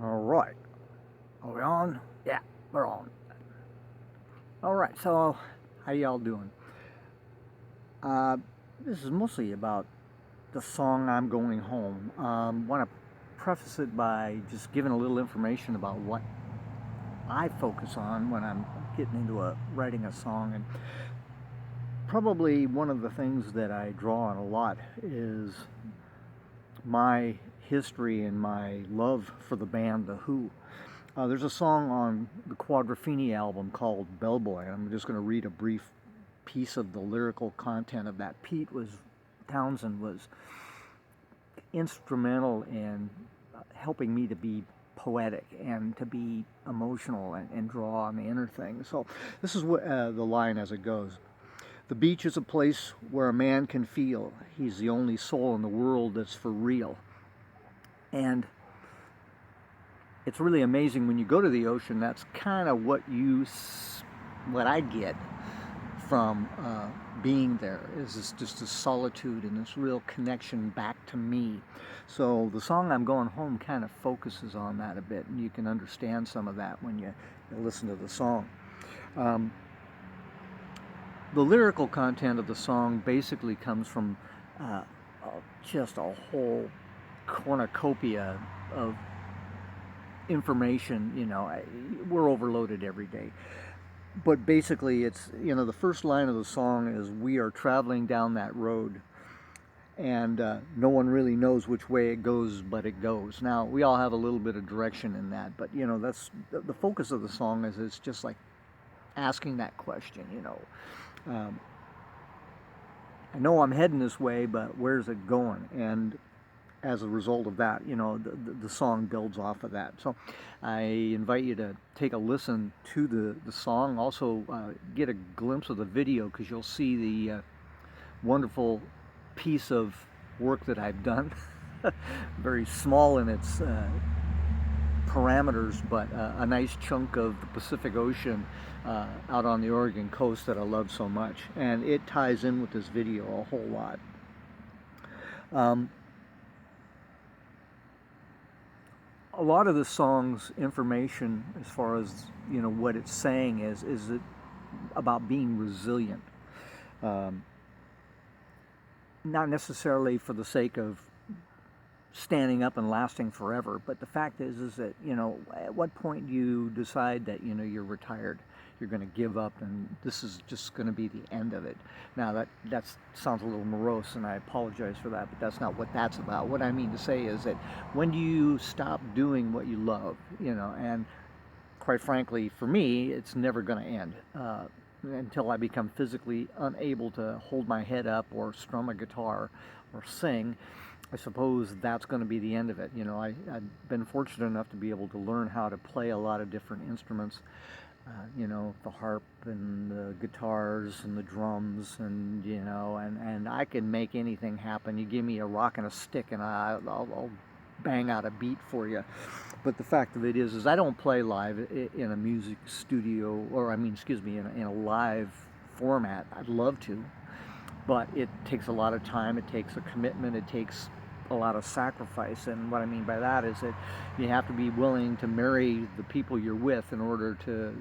All right. Are we on? Yeah, we're on. All right. So, how y'all doing? Uh, this is mostly about the song "I'm Going Home." Want to preface it by just giving a little information about what I focus on when I'm getting into writing a song, and probably one of the things that I draw on a lot is my history and my love for the band The Who. There's a song on the Quadrophenia album called Bellboy, and I'm just going to read a brief piece of the lyrical content of that. Townsend was instrumental in helping me to be poetic and to be emotional and draw on the inner thing. So this is what the line as it goes. The beach is a place where a man can feel he's the only soul in the world that's for real. And it's really amazing when you go to the ocean. That's kind of what I get from being there, is just this solitude and this real connection back to me. So the song "I'm Going Home" kind of focuses on that a bit, and you can understand some of that when you listen to the song. The lyrical content of the song basically comes from just a whole cornucopia of information. We're overloaded every day. But basically, it's, the first line of the song is, "We are traveling down that road, and no one really knows which way it goes, but it goes." Now, we all have a little bit of direction in that, but, that's the focus of the song. Is it's just like asking that question, I know I'm heading this way, but where's it going? And as a result of that, the song builds off of that. So I invite you to take a listen to the song. Also get a glimpse of the video, because you'll see the wonderful piece of work that I've done. Very small in its parameters, but a nice chunk of the Pacific Ocean out on the Oregon coast that I love so much. And it ties in with this video a whole lot. A lot of the song's information, as far as what it's saying, is it about being resilient, not necessarily for the sake of standing up and lasting forever, but the fact is that at what point do you decide that you're retired, you're going to give up, and this is just going to be the end of it. Now that sounds a little morose, and I apologize for that, but that's not what that's about. What I mean to say is that when do you stop doing what you love, and quite frankly, for me, it's never going to end until I become physically unable to hold my head up or strum a guitar or sing. I suppose that's going to be the end of it. I've been fortunate enough to be able to learn how to play a lot of different instruments. The harp and the guitars and the drums, and and I can make anything happen. You give me a rock and a stick, and I'll bang out a beat for you. But the fact of it is I don't play live in a music studio, or in a live format. I'd love to, but it takes a lot of time. It takes a commitment. It takes a lot of sacrifice. And what I mean by that is that you have to be willing to marry the people you're with in order to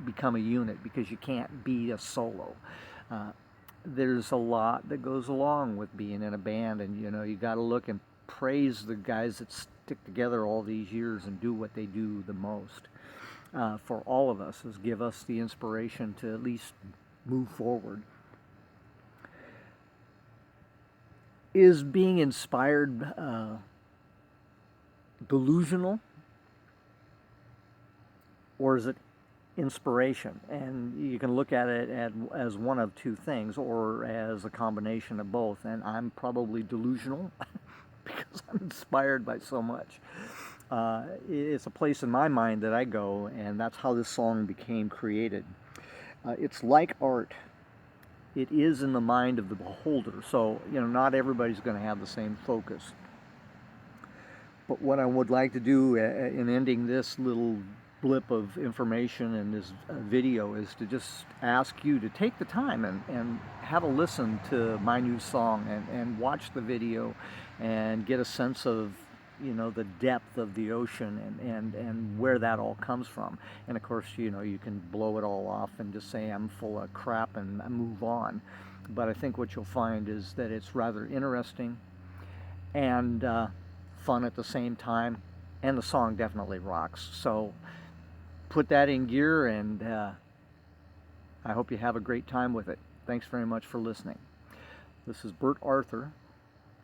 become a unit, because you can't be a solo. There's a lot that goes along with being in a band, and you got to look and praise the guys that stick together all these years and do what they do the most. For all of us, is give us the inspiration to at least move forward. Is being inspired delusional, or is it inspiration? And you can look at it as one of two things, or as a combination of both. And I'm probably delusional because I'm inspired by so much. It's a place in my mind that I go, and that's how this song became created. It's like art. It is in the mind of the beholder, so not everybody's going to have the same focus. But what I would like to do in ending this little blip of information in this video is to just ask you to take the time and have a listen to my new song, and watch the video and get a sense of the depth of the ocean and where that all comes from. And of course, you can blow it all off and just say I'm full of crap and move on. But I think what you'll find is that it's rather interesting and fun at the same time, and the song definitely rocks. So put that in gear, and I hope you have a great time with it. Thanks very much for listening. This is Burt Arthur,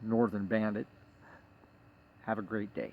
Northern Bandit. Have a great day.